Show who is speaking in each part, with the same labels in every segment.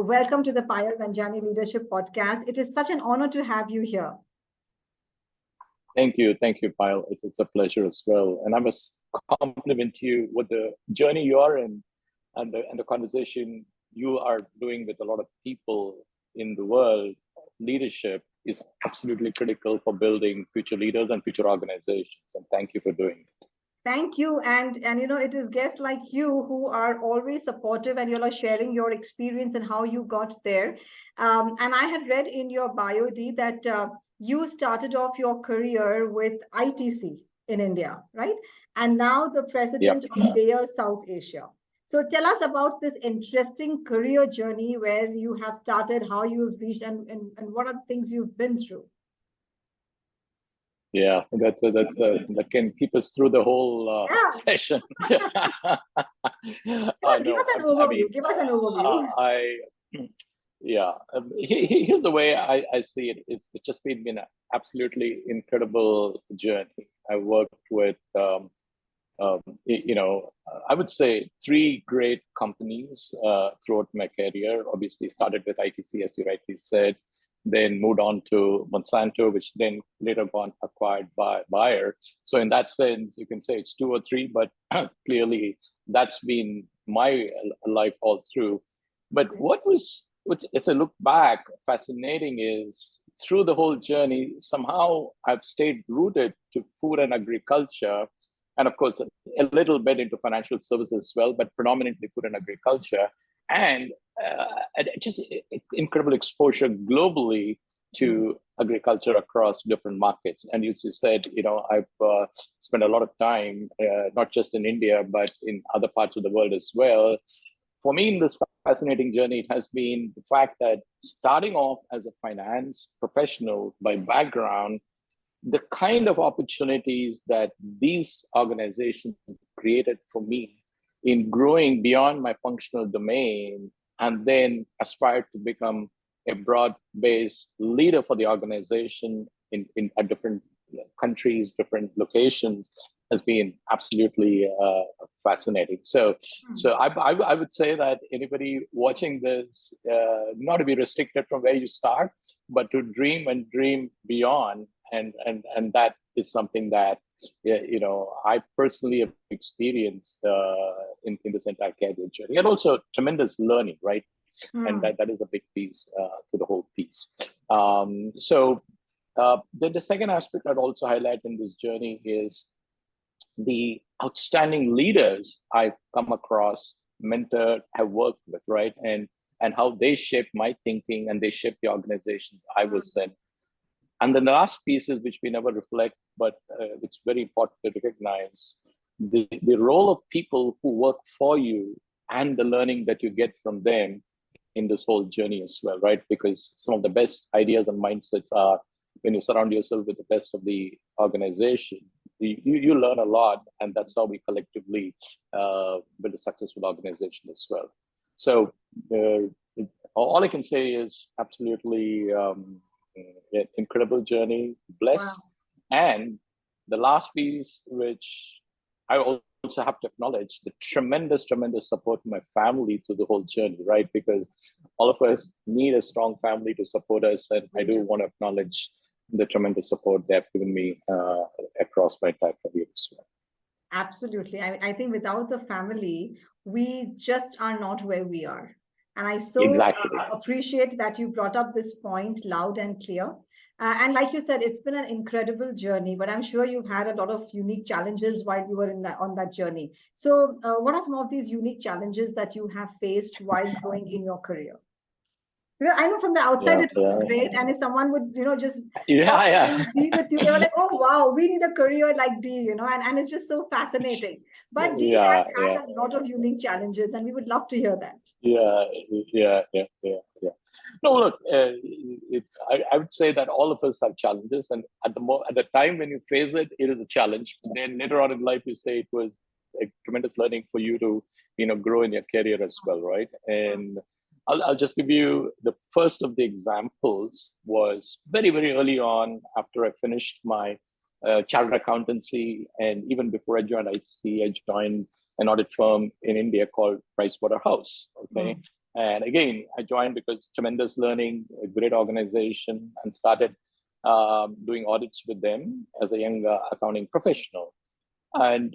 Speaker 1: welcome to the Payal Nanjiani Leadership Podcast. It is such an honor to have you here.
Speaker 2: Thank you, Payal. It's a pleasure as well, and I must compliment you with the journey you are in, and the conversation you are doing with a lot of people in the world. Leadership is absolutely critical for building future leaders and future organizations. And thank you for doing it.
Speaker 1: Thank you. And it is guests like you who are always supportive and you're sharing your experience and how you got there. And I had read in your bio, D, that you started off your career with ITC in India, right? And now the president of Bayer South Asia. So tell us about this interesting career journey where you have started, how you've reached, and what are the things you've been through.
Speaker 2: Yeah, that can keep us through the whole session.
Speaker 1: Give us an overview.
Speaker 2: Here's the way I see it. It's just been an absolutely incredible journey. I worked with, I would say 3 great companies throughout my career. Obviously started with ITC, as you rightly said, then moved on to Monsanto, which then later got acquired by Bayer. So in that sense, you can say it's 2 or 3, but clearly that's been my life all through. But as I look back, fascinating is through the whole journey, somehow I've stayed rooted to food and agriculture. And of course, a little bit into financial services as well, but predominantly food and agriculture. And just incredible exposure globally to agriculture across different markets. And as you said, I've spent a lot of time, not just in India, but in other parts of the world as well. For me, in this fascinating journey, it has been the fact that starting off as a finance professional by background, the kind of opportunities that these organizations created for me in growing beyond my functional domain and then aspired to become a broad-based leader for the organization in different countries, different locations, has been absolutely fascinating. So I would say that anybody watching this, not to be restricted from where you start, but to dream and dream beyond. And that is something that I personally have experienced in this entire career journey, and also tremendous learning, right? And that is a big piece to the whole piece. Then the second aspect I'd also highlight in this journey is the outstanding leaders I've come across, mentored, have worked with, right? And how they shaped my thinking and they shaped the organizations I was in. And then the last piece is, which we never reflect, but it's very important to recognize, the role of people who work for you and the learning that you get from them in this whole journey as well, right? Because some of the best ideas and mindsets are when you surround yourself with the best of the organization. You learn a lot, and that's how we collectively build a successful organization as well. So all I can say is absolutely an incredible journey, blessed. Wow. And the last piece, which I also have to acknowledge, the tremendous support from my family through the whole journey, right? Because all of us need a strong family to support us. And I do want to acknowledge the tremendous support they have given me across my entire career as well.
Speaker 1: Absolutely. I think without the family, we just are not where we are. And I appreciate that you brought up this point loud and clear. And like you said, it's been an incredible journey, but I'm sure you've had a lot of unique challenges while you were on that journey. So what are some of these unique challenges that you have faced while going in your career? Because I know from the outside it looks great, and if someone would, just be with you, they were like, "Oh wow, we need a career like D," and it's just so fascinating. But D has had a lot of unique challenges, and we would love to hear that.
Speaker 2: Yeah. No, look, I would say that all of us have challenges, and at the time when you face it, it is a challenge. Then later on in life, you say it was a tremendous learning for you to, grow in your career as well, right? And I'll just give you the first of the examples. Was very, very early on after I finished my chartered accountancy, and even before I joined IC, I joined an audit firm in India called Pricewaterhouse. Okay, And again, I joined because tremendous learning, a great organization, and started doing audits with them as a young accounting professional. And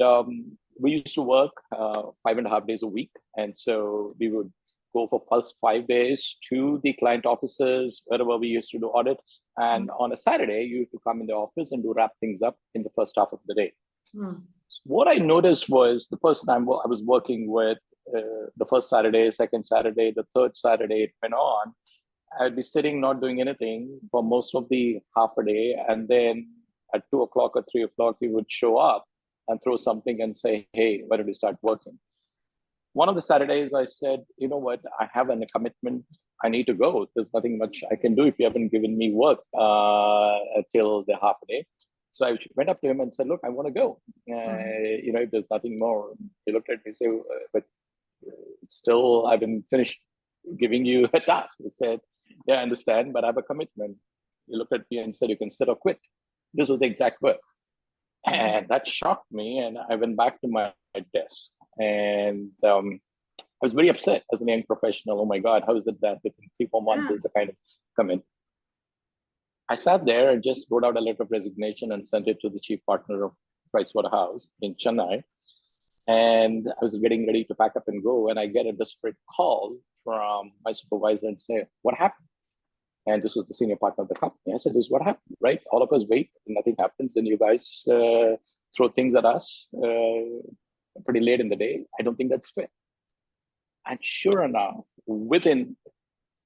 Speaker 2: we used to work 5.5 days a week. And so we would go for first 5 days to the client offices, wherever we used to do audits. And on a Saturday, you used to come in the office and do wrap things up in the first half of the day. What I noticed was the person I was working with, the first Saturday, second Saturday, the third Saturday, it went on. I'd be sitting, not doing anything for most of the half a day. And then at 2 o'clock or 3 o'clock, he would show up and throw something and say, hey, why don't we start working? One of the Saturdays I said, you know what, I have a commitment. I need to go. There's nothing much I can do if you haven't given me work till the half a day. So I went up to him and said, look, I want to go. If there's nothing more. He looked at me and said, but still, I haven't finished giving you a task. He said, yeah, I understand, but I have a commitment. He looked at me and said, you can sit or quit. This was the exact word. And that shocked me. And I went back to my desk. And I was very upset as a young professional. Oh my God, how is it that within 3-4 months is a kind of come in? I sat there and just wrote out a letter of resignation and sent it to the chief partner of Pricewaterhouse in Chennai. And I was getting ready to pack up and go. And I get a desperate call from my supervisor and say, what happened? And this was the senior partner of the company. I said, this is what happened, right? All of us wait, nothing happens. And you guys throw things at us pretty late in the day. I don't think that's fair. And sure enough, within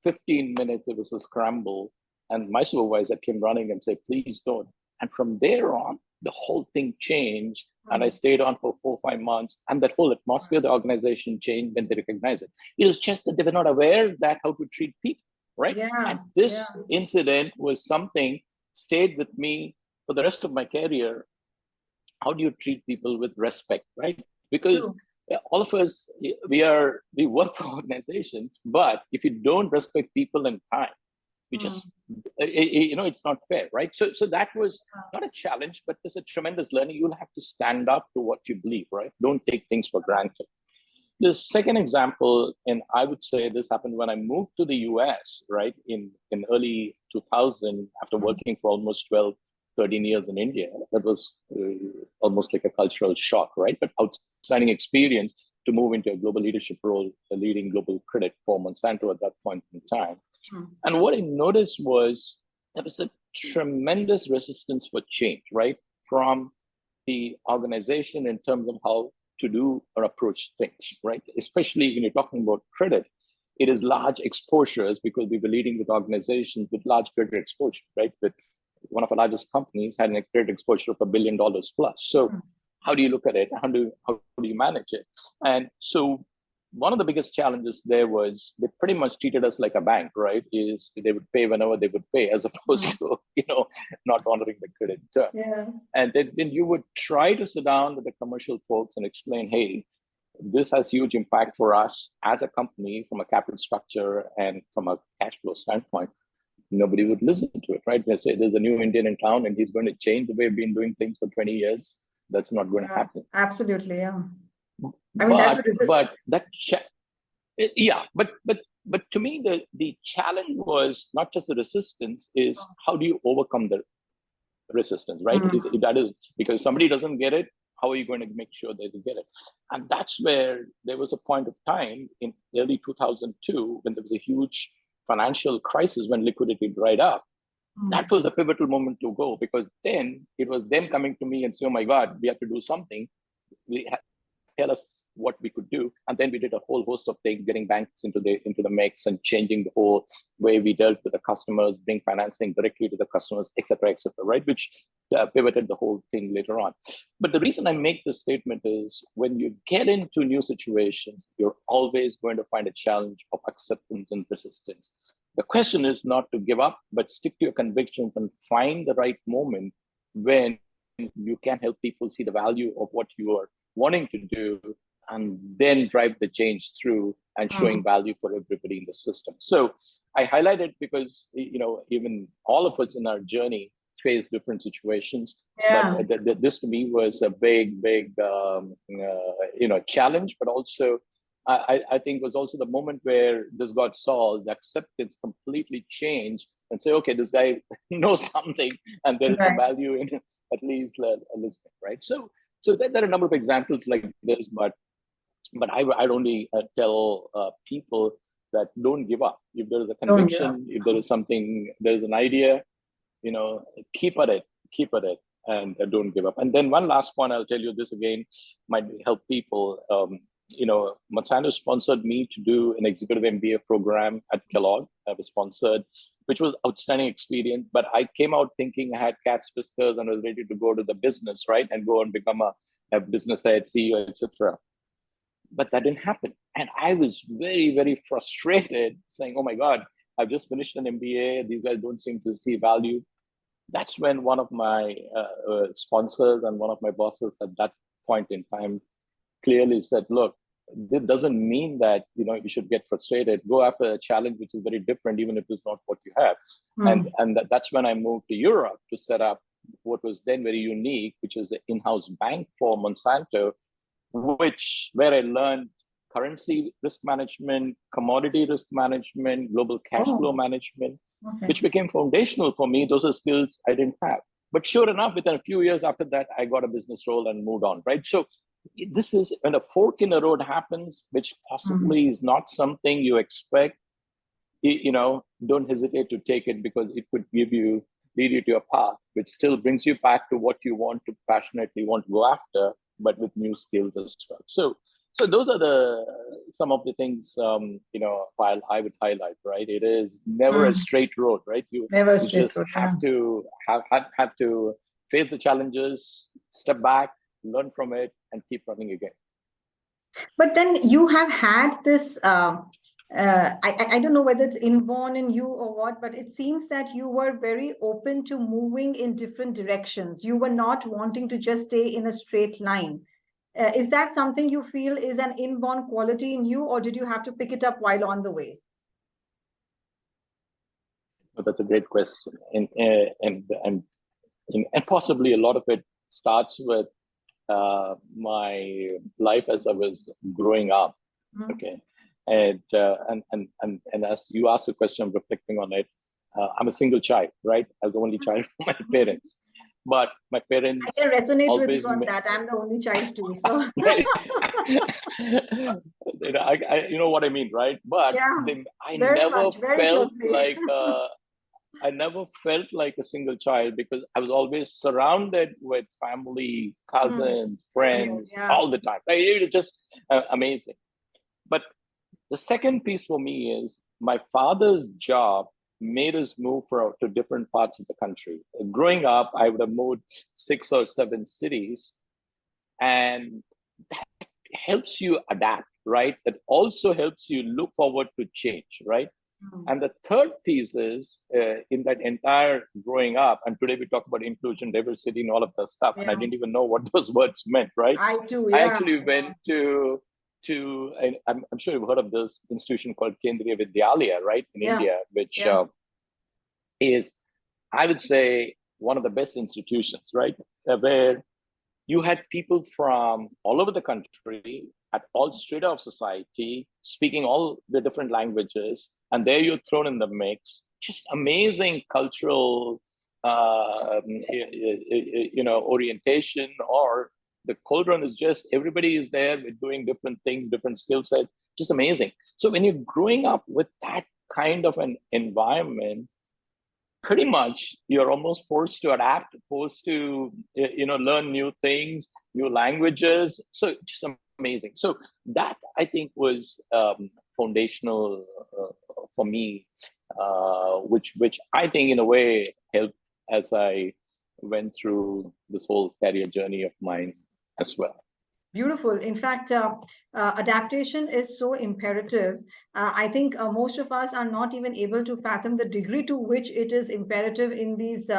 Speaker 2: 15 minutes, it was a scramble. And my supervisor came running and said, please don't. And from there on, the whole thing changed. And I stayed on for 4 or 5 months. And that whole atmosphere of the organization changed when they recognized it. It was just that they were not aware that how to treat people, right? And this incident was something stayed with me for the rest of my career. How do you treat people with respect, right? Because all of us, we work for organizations, but if you don't respect people and time, you just, it's not fair, right? So that was not a challenge, but it's a tremendous learning. You'll have to stand up to what you believe, right? Don't take things for granted. The second example, and I would say this happened when I moved to the US, right, in early 2000, after working for almost 12, 13 years in India. That was almost like a cultural shock, right? But outstanding experience to move into a global leadership role, leading global credit for Monsanto at that point in time. And what I noticed was there was a tremendous resistance for change, right? From the organization in terms of how to do or approach things, right? Especially when you're talking about credit, it is large exposures because we were leading with organizations with large credit exposure, right? With one of our largest companies had a credit exposure of $1 billion plus. So how do you look at it? How do you manage it? And so one of the biggest challenges there was they pretty much treated us like a bank, right? Is they would pay whenever they would pay, as opposed to, not honoring the credit term. And then you would try to sit down with the commercial folks and explain, hey, this has huge impact for us as a company from a capital structure and from a cash flow standpoint. Nobody would listen to it, right? They say there's a new Indian in town and he's going to change the way we've been doing things for 20 years. That's not going to happen.
Speaker 1: Absolutely, yeah. I mean, that's the resistance.
Speaker 2: But to me, the challenge was not just the resistance, is how do you overcome the resistance, right? That is because somebody doesn't get it. How are you going to make sure they get it? And that's where there was a point of time in early 2002 when there was a huge financial crisis when liquidity dried up. That was a pivotal moment to go, because then it was them coming to me and say, oh my God, we have to do something. Tell us what we could do. And then we did a whole host of things, getting banks into the mix and changing the whole way we dealt with the customers, bring financing directly to the customers, et cetera, right? Which pivoted the whole thing later on. But the reason I make this statement is when you get into new situations, you're always going to find a challenge of acceptance and persistence. The question is not to give up, but stick to your convictions and find the right moment when you can help people see the value of what you are wanting to do, and then drive the change through and showing value for everybody in the system. So I highlight it because, even all of us in our journey face different situations. But this to me was a big challenge, but also I think was also the moment where this got solved, the acceptance completely changed, and say, okay, this guy knows something, and there is some value in at least listening, right? So there are a number of examples like this, but I'd only tell people that don't give up. If there is a conviction, if there is something, there is an idea, keep at it, and don't give up. And then one last point, I'll tell you this again, might help people. Monsanto sponsored me to do an executive MBA program at Kellogg. I was sponsored, which was outstanding experience. But I came out thinking I had cat's whiskers and was ready to go to the business, right, and go and become a business head, CEO, etc. But that didn't happen, and I was very, very frustrated, saying, "Oh my God, I've just finished an MBA. These guys don't seem to see value." That's when one of my sponsors and one of my bosses at that point in time clearly said, look, this doesn't mean that you should get frustrated. Go after a challenge which is very different, even if it's not what you have. And that's when I moved to Europe to set up what was then very unique, which is the in-house bank for Monsanto, where I learned currency risk management, commodity risk management, global cash flow management, which became foundational for me. Those are skills I didn't have. But sure enough, within a few years after that, I got a business role and moved on, right? So this is when a fork in the road happens, which possibly is not something you expect, don't hesitate to take it, because it could lead you to a path which still brings you back to what you passionately want to go after, but with new skills as well. So those are some of the things, Payal, I would highlight, right? It is never a straight road, right? You just have to have to face the challenges, step back, learn from it, and keep running again.
Speaker 1: But then you have had this, I don't know whether it's inborn in you or what, but it seems that you were very open to moving in different directions. You were not wanting to just stay in a straight line. Is that something you feel is an inborn quality in you, or did you have to pick it up while on the way?
Speaker 2: Well, that's a great question. And possibly a lot of it starts with my life as I was growing up. Okay. And as you asked the question, reflecting on it, I'm a single child, right? I was the only child for my parents. But my parents,
Speaker 1: I can resonate with you on that. I'm the only child too, so
Speaker 2: you know what I mean, right? But I never felt like a single child, because I was always surrounded with family, cousins, friends, all the time. It was just amazing. But the second piece for me is my father's job made us move to different parts of the country. Growing up, I would have moved 6 or 7 cities, and that helps you adapt, right? That also helps you look forward to change, right? And the third piece is in that entire growing up, and today we talk about inclusion, diversity, and all of that stuff, and I didn't even know what those words meant, right?
Speaker 1: I do,
Speaker 2: I actually went to I'm sure you've heard of this institution called Kendriya Vidyalaya, right, in India, which is, I would say, one of the best institutions, right, where you had people from all over the country at all strata of society, speaking all the different languages, and there you're thrown in the mix. Just amazing cultural, orientation, or the cauldron is just, everybody is there doing different things, different skill sets, just amazing. So when you're growing up with that kind of an environment, pretty much you're almost forced to adapt, forced to learn new things, new languages. So just amazing. So that, I think, was foundational for me, which I think in a way helped as I went through this whole career journey of mine as well.
Speaker 1: Beautiful. In fact, adaptation is so imperative. I think most of us are not even able to fathom the degree to which it is imperative in these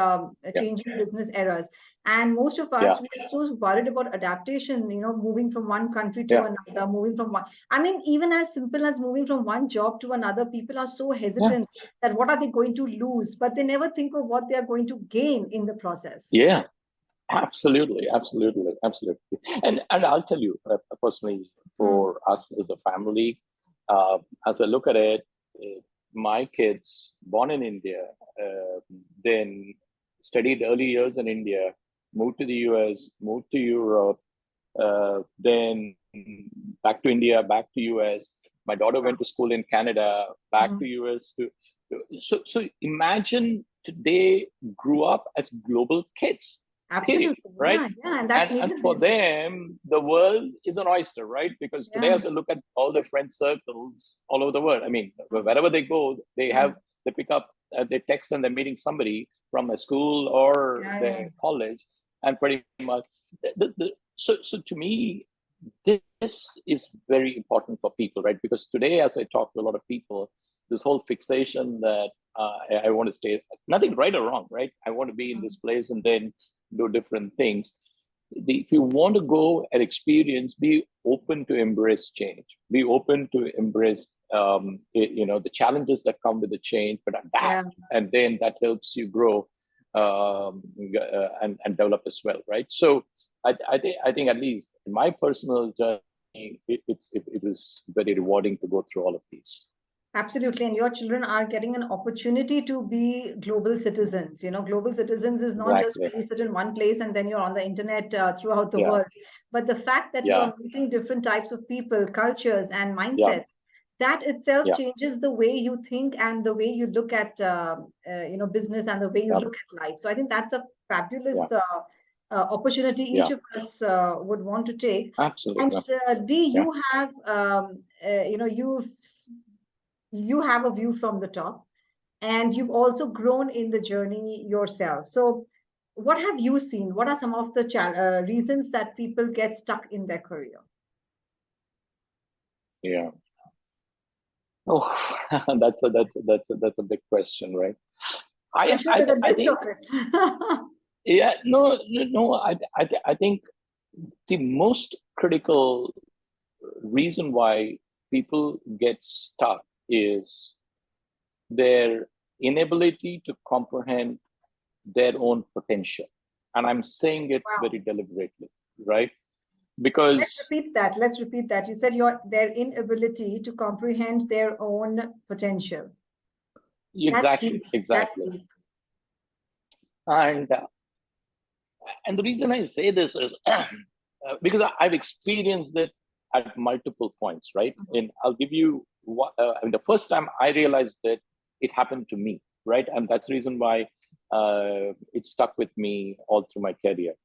Speaker 1: changing business eras. And most of us, we are so worried about adaptation, moving from one country to another, moving from one. I mean, even as simple as moving from one job to another, people are so hesitant that what are they going to lose? But they never think of what they are going to gain in the process.
Speaker 2: Yeah. Absolutely. And I'll tell you personally, for us as a family. As I look at it, my kids born in India, then studied early years in India, moved to the US, moved to Europe, then back to India, back to US. My daughter went to school in Canada, back to US. So imagine today grew up as global kids.
Speaker 1: Absolutely.
Speaker 2: Period, right?
Speaker 1: Yeah, and that's
Speaker 2: and for them, the world is an oyster, right? Because today, as I look at all their friend circles all over the world, I mean, wherever they go, they pick up, they text and they're meeting somebody from a school or their college, and pretty much. So to me, this is very important for people, right? Because today, as I talk to a lot of people, this whole fixation that I want to stay, nothing right or wrong, right? I want to be in this place and then do different things. If you want to go and experience, be open to embrace change. Be open to embrace, the challenges that come with the change, but adapt, and then that helps you grow and develop as well, right? So I think at least in my personal journey, it was very rewarding to go through all of these.
Speaker 1: Absolutely. And your children are getting an opportunity to be global citizens. Global citizens is not just when you sit in one place and then you're on the internet throughout the world. But the fact that you are meeting different types of people, cultures, and mindsets, that itself changes the way you think and the way you look at, business and the way you look at life. So I think that's a fabulous opportunity each of us would want to take.
Speaker 2: Absolutely.
Speaker 1: And D, you have, you have a view from the top, and you've also grown in the journey yourself. So what have you seen? What are some of the reasons that people get stuck in their career?
Speaker 2: Oh, that's a big question, right?
Speaker 1: I'm sure there's a list of it.
Speaker 2: I think the most critical reason why people get stuck is their inability to comprehend their own potential. And I'm saying it very deliberately, right? Because
Speaker 1: let's repeat that. You said their inability to comprehend their own potential.
Speaker 2: Exactly.
Speaker 1: That's deep.
Speaker 2: And the reason I say this is because I've experienced it at multiple points, right? And I'll give you the first time I realized that it happened to me, right? And that's the reason why it stuck with me all through my career.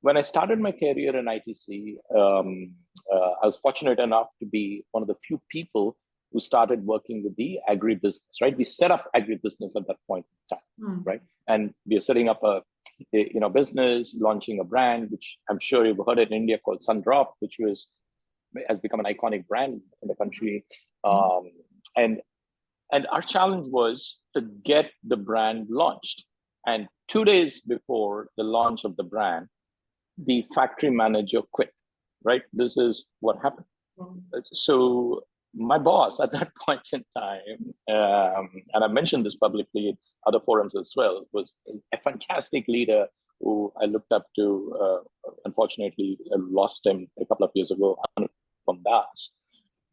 Speaker 2: When I started my career in ITC, I was fortunate enough to be one of the few people who started working with the agribusiness, right? We set up agribusiness at that point in time, right? And we are setting up a business, launching a brand, which I'm sure you've heard in India called Sundrop, which has become an iconic brand in the country. And our challenge was to get the brand launched. And 2 days before the launch of the brand, the factory manager quit, right? This is what happened. So my boss at that point in time, and I mentioned this publicly in other forums as well, was a fantastic leader who I looked up to. Unfortunately, I lost him a couple of years ago, from Das.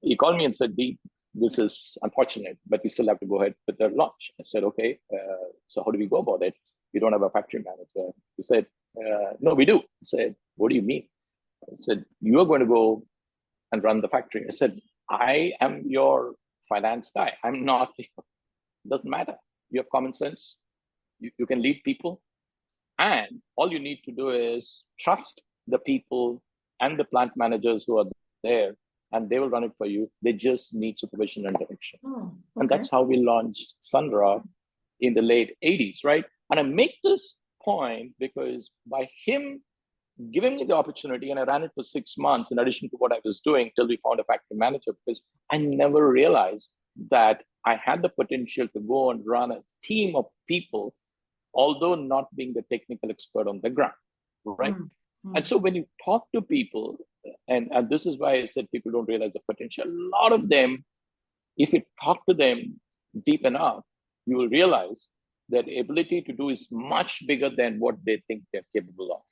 Speaker 2: He called me and said, "D, this is unfortunate, but we still have to go ahead with the launch." I said, "Okay, so how do we go about it? We don't have a factory manager." He said, "No, we do." I said, "What do you mean?" I said, "You are going to go and run the factory." I said, "I am your finance guy. I'm not, it doesn't matter. You have common sense. You can lead people. And all you need to do is trust the people and the plant managers who are there, and they will run it for you. They just need supervision and direction." And that's how we launched Sundrop in the late 80s, right? And I make this point because by him giving me the opportunity, and I ran it for 6 months in addition to what I was doing till we found a factory manager, because I never realized that I had the potential to go and run a team of people, although not being the technical expert on the ground, right? And so when you talk to people, and this is why I said people don't realize the potential, a lot of them, if you talk to them deep enough, you will realize their ability to do is much bigger than what they think they're capable of.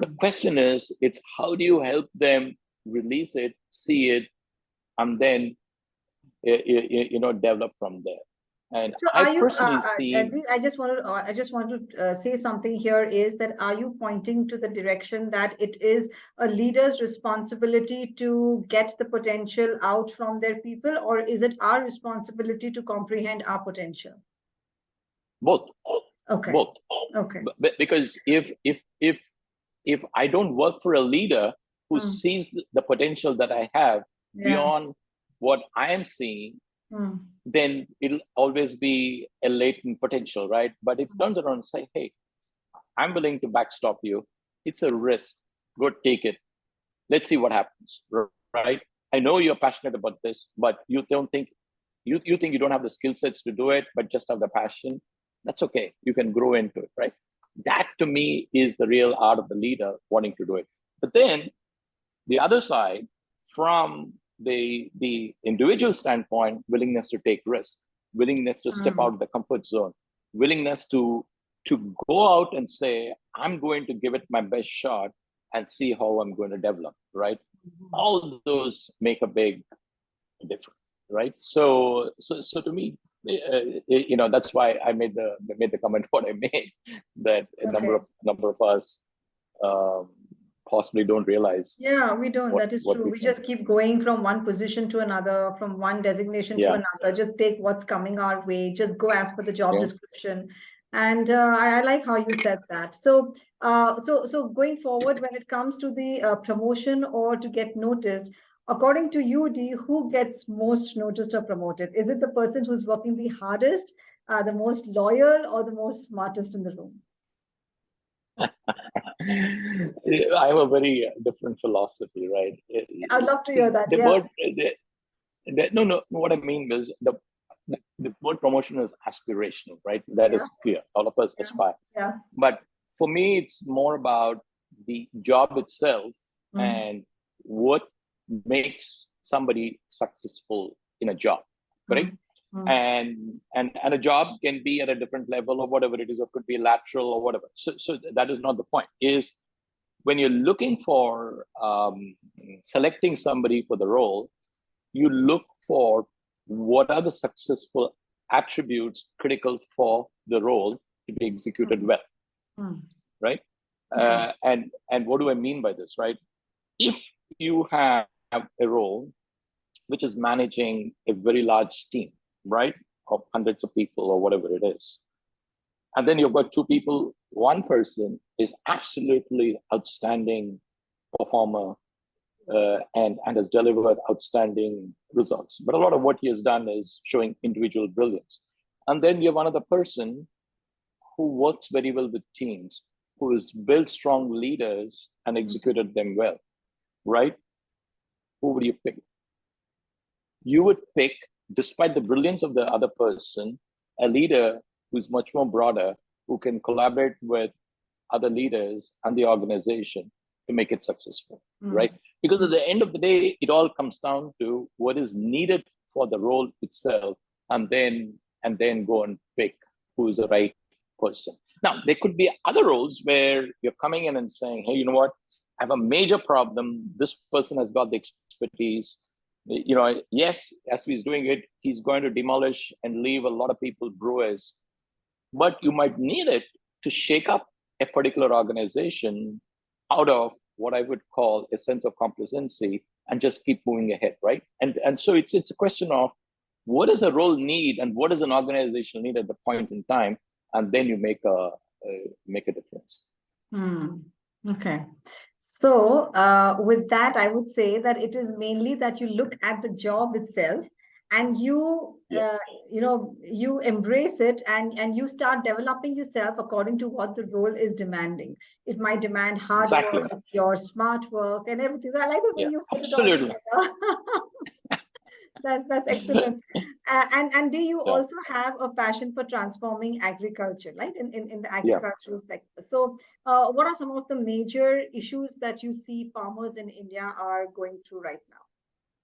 Speaker 2: The question is, it's how do you help them release it, see it, and then develop from there. And
Speaker 1: so
Speaker 2: I personally see.
Speaker 1: I just want to say something here is that are you pointing to the direction that it is a leader's responsibility to get the potential out from their people, or is it our responsibility to comprehend our potential?
Speaker 2: Both.
Speaker 1: Okay.
Speaker 2: Both.
Speaker 1: Okay.
Speaker 2: Because if I don't work for a leader who sees the potential that I have beyond what I am seeing, then it'll always be a latent potential, right? But if it turns around and say, hey, I'm willing to backstop you, it's a risk, go take it. Let's see what happens, right? I know you're passionate about this, but you don't think, you think you don't have the skill sets to do it, but just have the passion. That's okay. You can grow into it, right? That to me is the real art of the leader wanting to do it. But then the other side, from the individual standpoint, willingness to take risks, willingness to step out of the comfort zone, willingness to go out and say, I'm going to give it my best shot and see how I'm going to develop, right? All those make a big difference, right? So to me, that's why I made the comment what I made, that a number of us possibly don't realize.
Speaker 1: Yeah, we don't. That is true. We just keep going from one position to another, from one designation to another. Just take what's coming our way. Just go as per the job description. And I like how you said that. So, so going forward, when it comes to the promotion or to get noticed, according to you, D, who gets most noticed or promoted? Is it the person who's working the hardest, the most loyal, or the most smartest in the room?
Speaker 2: I have a very different philosophy, right?
Speaker 1: I'd love to hear that.
Speaker 2: No. What I mean is the word promotion is aspirational, right? That is clear. All of us aspire.
Speaker 1: Yeah.
Speaker 2: But for me, it's more about the job itself and what makes somebody successful in a job, correct? And a job can be at a different level or whatever it is, or could be lateral or whatever. So that is not the point. Is when you're looking for selecting somebody for the role, you look for what are the successful attributes critical for the role to be executed well, right? And what do I mean by this, right? If you have a role which is managing a very large team, right, of hundreds of people or whatever it is, and then you've got two people, one person is absolutely outstanding performer and has delivered outstanding results. But a lot of what he has done is showing individual brilliance. And then you have another person who works very well with teams, who has built strong leaders and executed them well, right? Who would you pick? You would pick, despite the brilliance of the other person, a leader who's much more broader, who can collaborate with other leaders and the organization to make it successful, right? Because at the end of the day, it all comes down to what is needed for the role itself, and then go and pick who is the right person. Now, there could be other roles where you're coming in and saying, hey, you know what? I have a major problem. This person has got the expertise. Yes, as he's doing it, he's going to demolish and leave a lot of people brewers. But you might need it to shake up a particular organization out of what I would call a sense of complacency and just keep moving ahead, right? And so it's a question of what does a role need and what does an organization need at the point in time, and then you make a difference.
Speaker 1: Okay. So with that, I would say that it is mainly that you look at the job itself and you you embrace it and you start developing yourself according to what the role is demanding. It might demand hard work, your smart work, and everything. So I like the way you put it all together. That's excellent. And do you also have a passion for transforming agriculture, right? In the agricultural sector. So what are some of the major issues that you see farmers in India are going through right now?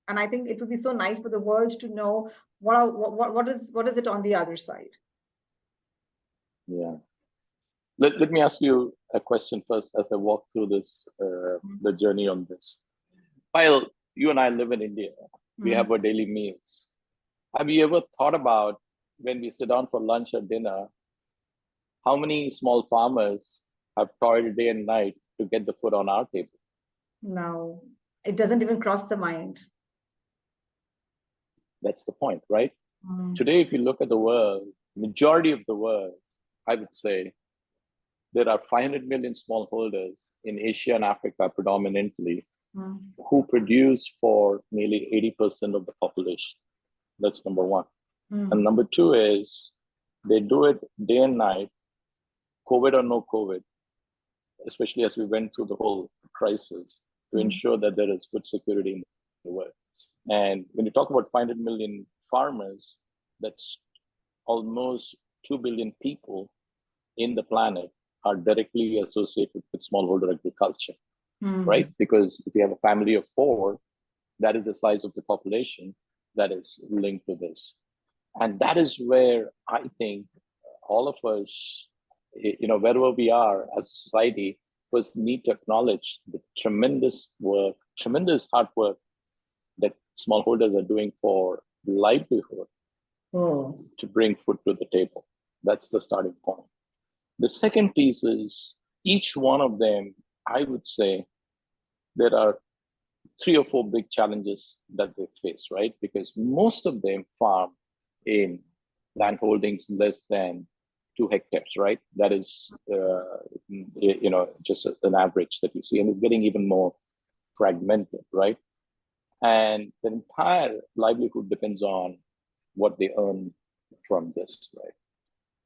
Speaker 1: And I think it would be so nice for the world to know what is it on the other side.
Speaker 2: Yeah. Let me ask you a question first as I walk through this the journey on this. While you and I live in India, we have our daily meals. Have you ever thought about when we sit down for lunch or dinner, how many small farmers have toiled day and night to get the food on our table?
Speaker 1: No, it doesn't even cross the mind.
Speaker 2: That's the point, right? Today, if you look at the world, majority of the world, I would say, there are 500 million smallholders in Asia and Africa predominantly who produce for nearly 80% of the population. That's number one. And number two is they do it day and night, COVID or no COVID, especially as we went through the whole crisis, to ensure that there is food security in the world. And when you talk about 500 million farmers, that's almost 2 billion people in the planet are directly associated with smallholder agriculture, right? Because if you have a family of 4, that is the size of the population that is linked to this. And that is where I think all of us, wherever we are as a society, first need to acknowledge the tremendous work, tremendous hard work that smallholders are doing for livelihood to bring food to the table. That's the starting point. The second piece is each one of them, I would say, there are 3 or 4 big challenges that they face, right? Because most of them farm in land holdings less than 2 hectares, right? That is, just an average that you see, and it's getting even more fragmented, right? And the entire livelihood depends on what they earn from this, right?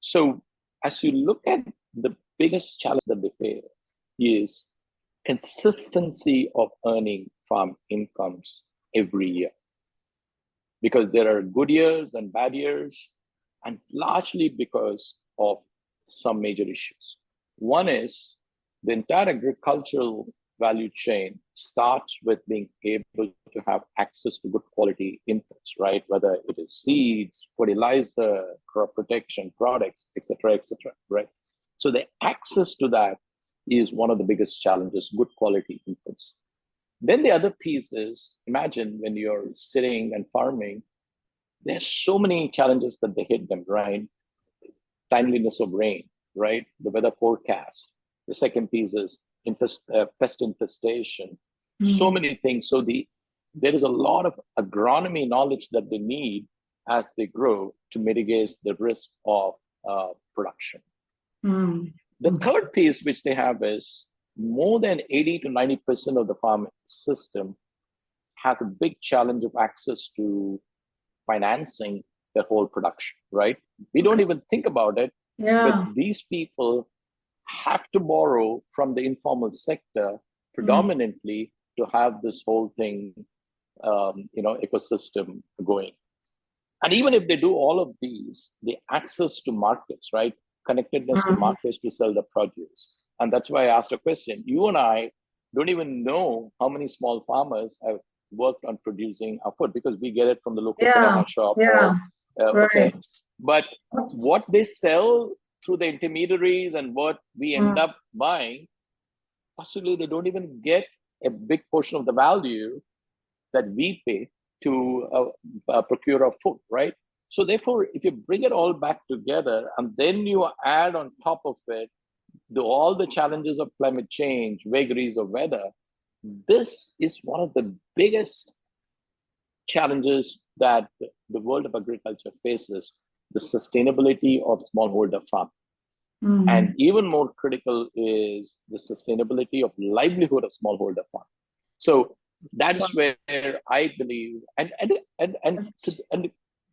Speaker 2: So as you look at the biggest challenge that they face is consistency of earning farm incomes every year. Because there are good years and bad years, and largely because of some major issues. One is the entire agricultural value chain starts with being able to have access to good quality inputs, right? Whether it is seeds, fertilizer, crop protection products, et cetera, right? So the access to that is one of the biggest challenges, good quality inputs. Then the other piece is, imagine when you're sitting and farming, there's so many challenges that they hit them, right? Timeliness of rain, right? The weather forecast. The second piece is pest infestation. So many things. So there is a lot of agronomy knowledge that they need as they grow to mitigate the risk of production. The third piece which they have is more than 80 to 90% of the farm system has a big challenge of access to financing the whole production, right? We don't even think about it, but these people have to borrow from the informal sector predominantly to have this whole thing, ecosystem going. And even if they do all of these, the access to markets, right? Connectedness to markets to sell the produce. And that's why I asked a question. You and I don't even know how many small farmers have worked on producing our food because we get it from the local banana shop. Okay. But what they sell through the intermediaries and what we end up buying, possibly they don't even get a big portion of the value that we pay to procure our food, right? So therefore, if you bring it all back together and then you add on top of it all the challenges of climate change, vagaries of weather, this is one of the biggest challenges that the world of agriculture faces, the sustainability of smallholder farming. And even more critical is the sustainability of livelihood of smallholder farming. So that is where I believe,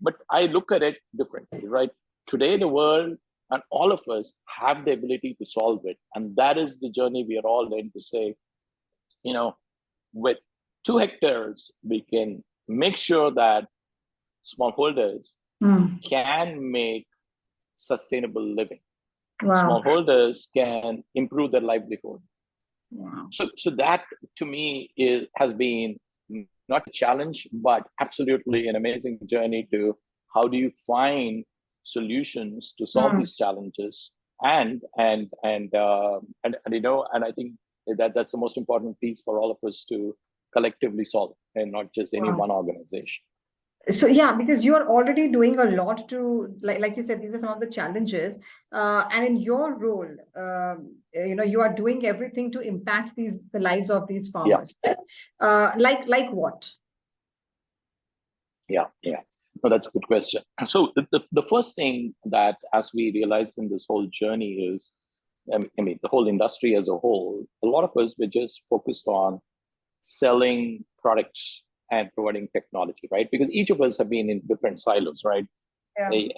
Speaker 2: but I look at it differently, right? Today, the world and all of us have the ability to solve it. And that is the journey we are all in to say, with 2 hectares, we can make sure that smallholders can make sustainable living. Smallholders can improve their livelihood. So that to me has been not a challenge, but absolutely an amazing journey to how do you find solutions to solve these challenges, and I think that's the most important piece for all of us to collectively solve and not just any one organization.
Speaker 1: So yeah, because you're already doing a lot to, like you said, these are some of the challenges. And in your role, you are doing everything to impact the lives of these farmers. Like what?
Speaker 2: Yeah. No, that's a good question. So the first thing that, as we realized in this whole journey is, I mean, the whole industry as a whole, a lot of us were just focused on selling products and providing technology, right? Because each of us have been in different silos, right?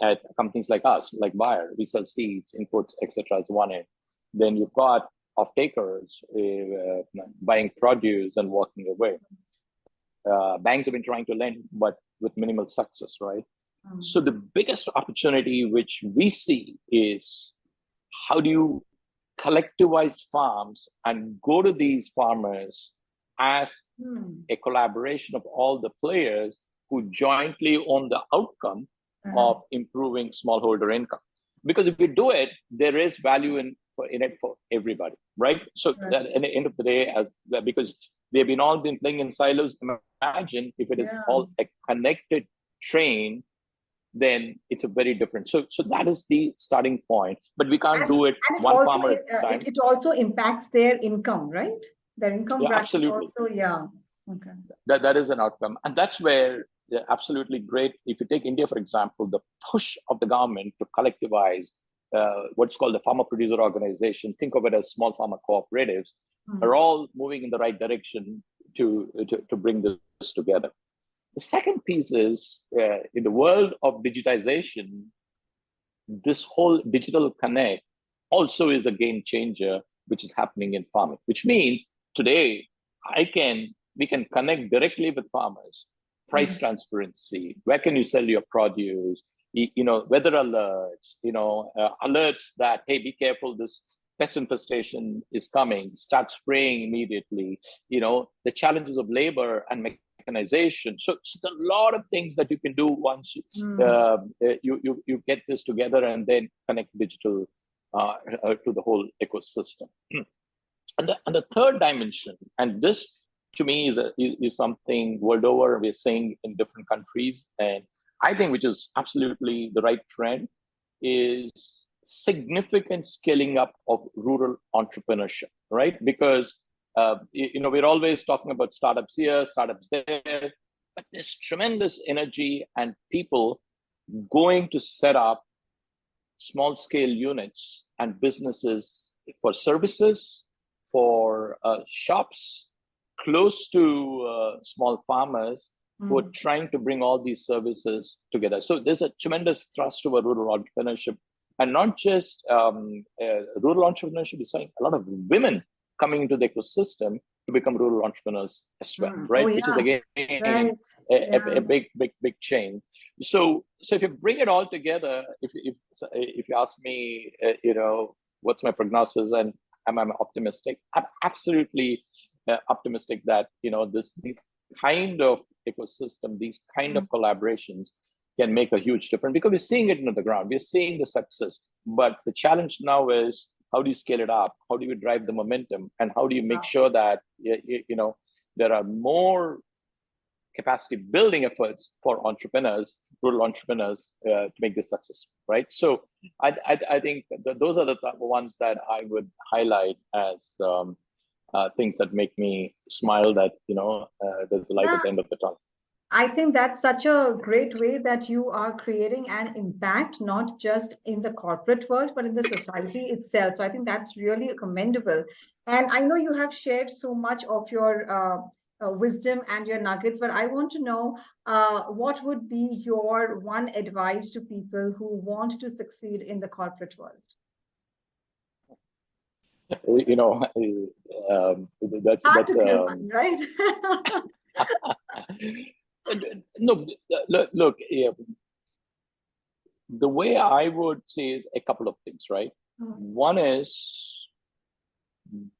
Speaker 2: At companies like us, like Bayer, we sell seeds, inputs, etc. as one end. Then you've got off-takers buying produce and walking away. Banks have been trying to lend, but with minimal success, right? So the biggest opportunity which we see is, how do you collectivize farms and go to these farmers as a collaboration of all the players who jointly own the outcome of improving smallholder income? Because if we do it, there is value in it for everybody, right? So at the end of the day, because they've all been playing in silos, imagine if it is all a connected train, then it's a very different. So that is the starting point, but we can't do it one farmer at a time.
Speaker 1: It also impacts their income, right? Their income bracket
Speaker 2: absolutely.
Speaker 1: Also, okay.
Speaker 2: That is an outcome, and that's where absolutely great. If you take India, for example, the push of the government to collectivize what's called the farmer producer organization, think of it as small farmer cooperatives, are all moving in the right direction to bring this together. The second piece is, in the world of digitization, this whole digital connect also is a game changer, which is happening in farming, which means today we can connect directly with farmers, price transparency, where can you sell your produce, weather alerts, alerts that, hey, be careful, this pest infestation is coming, start spraying immediately, the challenges of labor and mechanization. So it's a lot of things that you can do once you get this together and then connect digital to the whole ecosystem. And the third dimension, and this to me is something world over we're seeing in different countries, and I think which is absolutely the right trend, is significant scaling up of rural entrepreneurship, right? Because we're always talking about startups here, startups there, but there's tremendous energy and people going to set up small scale units and businesses for services, for shops close to small farmers who are trying to bring all these services together. So there's a tremendous thrust toward rural entrepreneurship, and not just rural entrepreneurship, is saying a lot of women coming into the ecosystem to become rural entrepreneurs as well, right? Which is again a big change. So if you bring it all together, if you ask me, what's my prognosis and am I optimistic? I'm absolutely optimistic that these kind of ecosystem, these kind of collaborations can make a huge difference, because we're seeing it on the ground. We're seeing the success, but the challenge now is, how do you scale it up? How do you drive the momentum? And how do you make sure that there are more capacity building efforts for entrepreneurs, rural entrepreneurs, to make this successful, right? So I think those are the ones that I would highlight as things that make me smile, that there's a light at the end of the tunnel.
Speaker 1: I think that's such a great way that you are creating an impact, not just in the corporate world, but in the society itself. So I think that's really commendable. And I know you have shared so much of your wisdom and your nuggets, but I want to know what would be your one advice to people who want to succeed in the corporate world?
Speaker 2: That's
Speaker 1: fun, right?
Speaker 2: No, look, the way I would say is a couple of things, right? One is,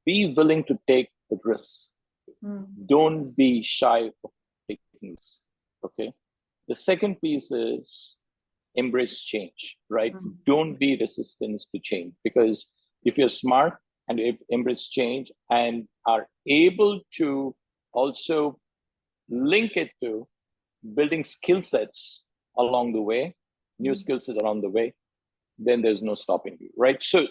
Speaker 2: be willing to take the risks. Don't be shy of taking risks, okay? The second piece is embrace change, right? Don't be resistant to change, because if you're smart and you embrace change and are able to also link it to building skill sets along the way, new skill sets along the way, then there's no stopping you, right? So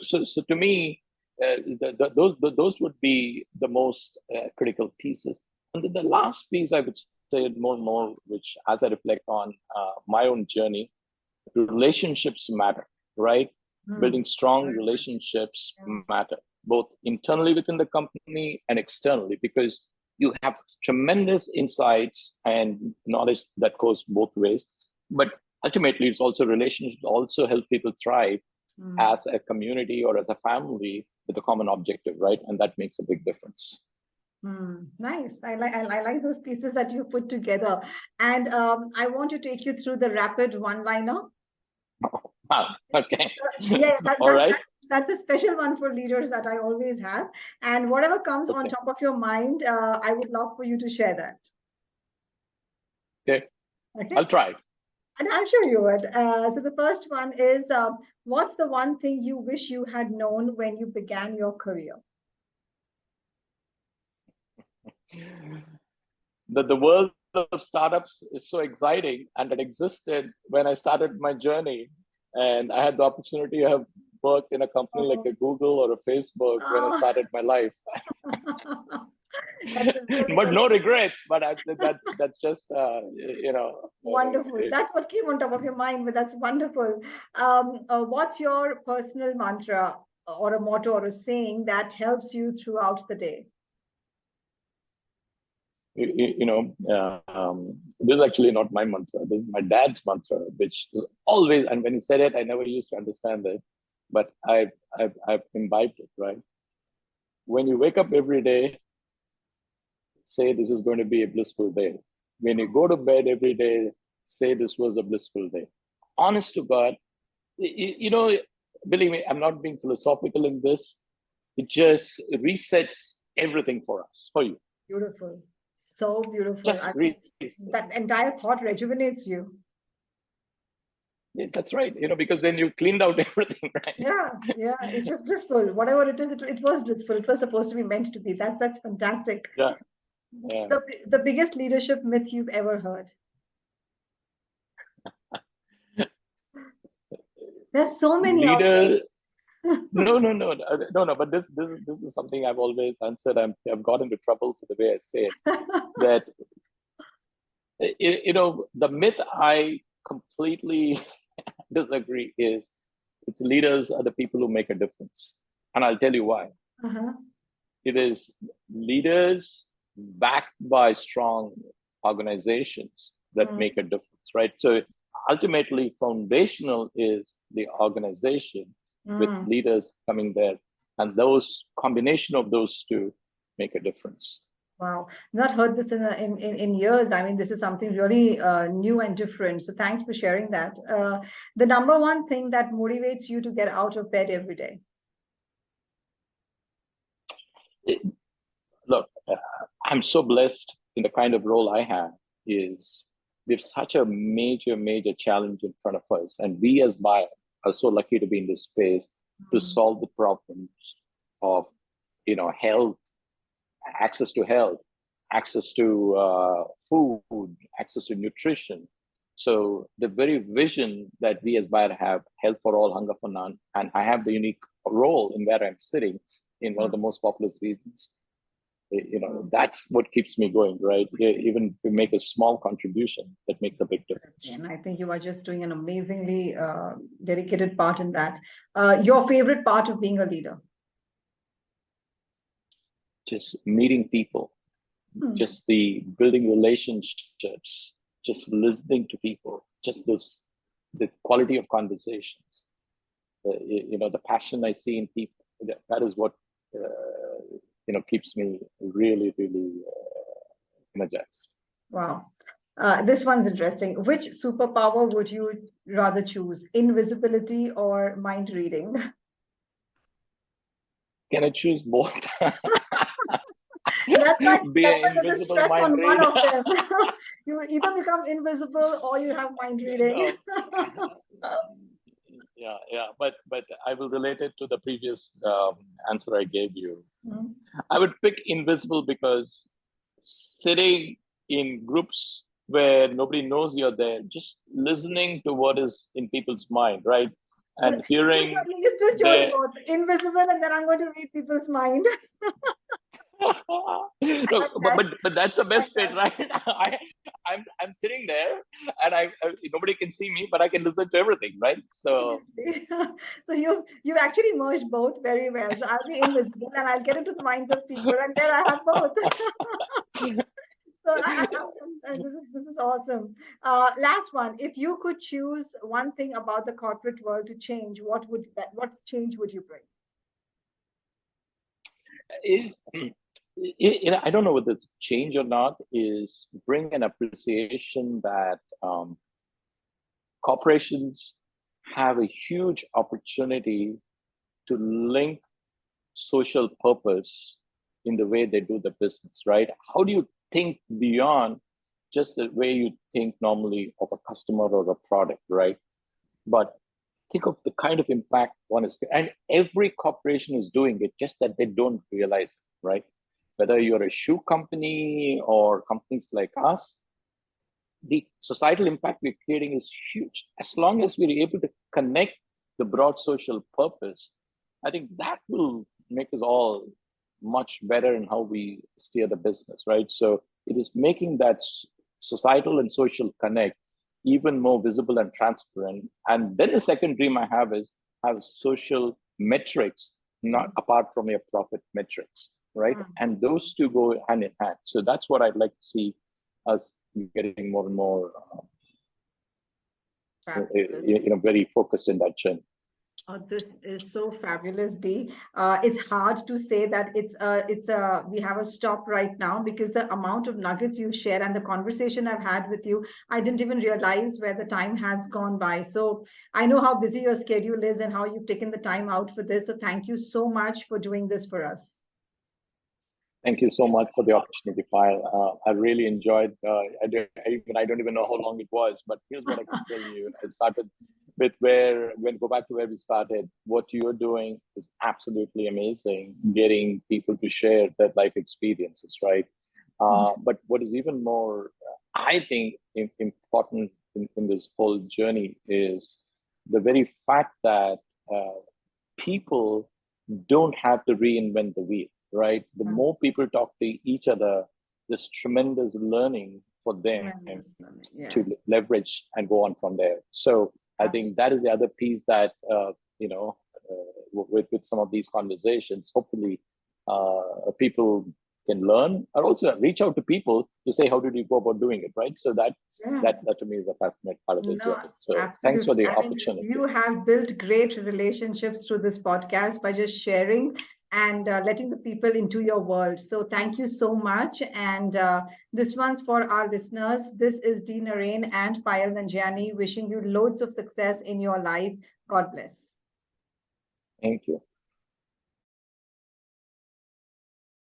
Speaker 2: to me, those would be the most critical pieces. And the last piece I would say more and more, which as I reflect on my own journey, relationships matter, right? Building strong relationships matter, both internally within the company and externally, because you have tremendous insights and knowledge that goes both ways. But ultimately, it's also relationships also help people thrive as a community or as a family with a common objective, right? And that makes a big difference.
Speaker 1: Nice. I like those pieces that you put together. And I want to take you through the rapid one-liner.
Speaker 2: Okay.
Speaker 1: Yeah,
Speaker 2: all right.
Speaker 1: That's a special one for leaders that I always have. And whatever comes on top of your mind, I would love for you to share that.
Speaker 2: Okay. I'll try.
Speaker 1: And I'm sure you would. So the first one is, what's the one thing you wish you had known when you began your career?
Speaker 2: The world of startups is so exciting, and it existed when I started my journey. And I had the opportunity to have worked in a company like a Google or a Facebook when I started my life. But no regrets. But that's just
Speaker 1: wonderful. That's what came on top of your mind, but that's wonderful. What's your personal mantra or a motto or a saying that helps you throughout the day?
Speaker 2: This is actually not my mantra. This is my dad's mantra, which is always, and when he said it, I never used to understand it, but I've imbibed it, right? When you wake up every day, say this is going to be a blissful day. When you go to bed every day, say this was a blissful day. Honest to God, believe me, I'm not being philosophical in this. It just resets everything for us, for you.
Speaker 1: Beautiful. So beautiful.
Speaker 2: Just
Speaker 1: that entire thought rejuvenates you.
Speaker 2: Yeah, that's right. Because then you cleaned out everything, right?
Speaker 1: Yeah. It's just blissful. Whatever it is, it was blissful. It was supposed to be meant to be. That's fantastic.
Speaker 2: Yeah.
Speaker 1: The biggest leadership myth you've ever heard. There's so many
Speaker 2: No. But this is something I've always answered. I've got into trouble for the way I say it. That the myth I completely disagree is it's leaders are the people who make a difference, and I'll tell you why. It is leaders backed by strong organizations that make a difference, right? So ultimately, foundational is the organization with leaders coming there, and those combination of those two make a difference.
Speaker 1: Wow, not heard this in years. I mean, this is something really new and different. So thanks for sharing that. The number one thing that motivates you to get out of bed every day.
Speaker 2: Look, I'm so blessed in the kind of role I have. Is we have such a major challenge in front of us, and we as buyers are so lucky to be in this space to solve the problems of health, access to health, access to food, access to nutrition. So the very vision that we as Bayer have, health for all, hunger for none, and I have the unique role in where I'm sitting in one of the most populous regions. That's what keeps me going, right? Even if we make a small contribution, that makes a big difference.
Speaker 1: And I think you are just doing an amazingly dedicated part in that. Your favorite part of being a leader?
Speaker 2: Just meeting people, just the building relationships, just listening to people, just the quality of conversations, the passion I see in people. That is what keeps me really energized.
Speaker 1: Wow. This one's interesting. Which superpower would you rather choose, invisibility or mind reading?
Speaker 2: Can I choose both?
Speaker 1: That's why
Speaker 2: there's a stress on one of them.
Speaker 1: You either become invisible or you have mind reading.
Speaker 2: Yeah. But I will relate it to the previous answer I gave you. I would pick invisible because sitting in groups where nobody knows you're there, just listening to what is in people's mind, right? And hearing.
Speaker 1: You still chose both, invisible, and then I'm going to read people's mind.
Speaker 2: No, but that's the best bit, right? I'm sitting there, and I nobody can see me, but I can listen to everything, right? So
Speaker 1: so you've actually merged both very well. So I'll be invisible, and I'll get into the minds of people, and there I have both. So this is awesome. Last one. If you could choose one thing about the corporate world to change, what change would you bring?
Speaker 2: I don't know whether it's change or not, is bring an appreciation that corporations have a huge opportunity to link social purpose in the way they do the business, right? How do you think beyond just the way you think normally of a customer or a product, right? But think of the kind of impact one is, and every corporation is doing it, just that they don't realize it, right? Whether you're a shoe company or companies like us, the societal impact we're creating is huge. As long as we're able to connect the broad social purpose, I think that will make us all much better in how we steer the business, right? So it is making that societal and social connect even more visible and transparent. And then the second dream I have is have social metrics, not apart from your profit metrics, right? And those two go hand in hand. So that's what I'd like to see us getting more and more, very focused in that journey.
Speaker 1: Oh, this is so fabulous, Dee. It's hard to say that we have a stop right now, because the amount of nuggets you share and the conversation I've had with you, I didn't even realize where the time has gone by. So I know how busy your schedule is and how you've taken the time out for this. So thank you so much for doing this for us.
Speaker 2: Thank you so much for the opportunity, Payal. I really enjoyed. I don't even know how long it was, but here's what I can tell you. I started with go back to where we started. What you're doing is absolutely amazing. Getting people to share their life experiences, right? But what is even more, I think, important in this whole journey is the very fact that people don't have to reinvent the wheel, right? The more people talk to each other, there's tremendous learning for them to leverage and go on from there. So I think that is the other piece that, with some of these conversations, hopefully people can learn, or also reach out to people to say, how did you go about doing it, right? So that to me is a fascinating part of the journey. So absolutely. Thanks for the opportunity.
Speaker 1: You have built great relationships through this podcast by just sharing and letting the people into your world. So thank you so much. And this one's for our listeners. This is D Narain and Payal Nanjiani wishing you loads of success in your life. God bless.
Speaker 2: Thank you.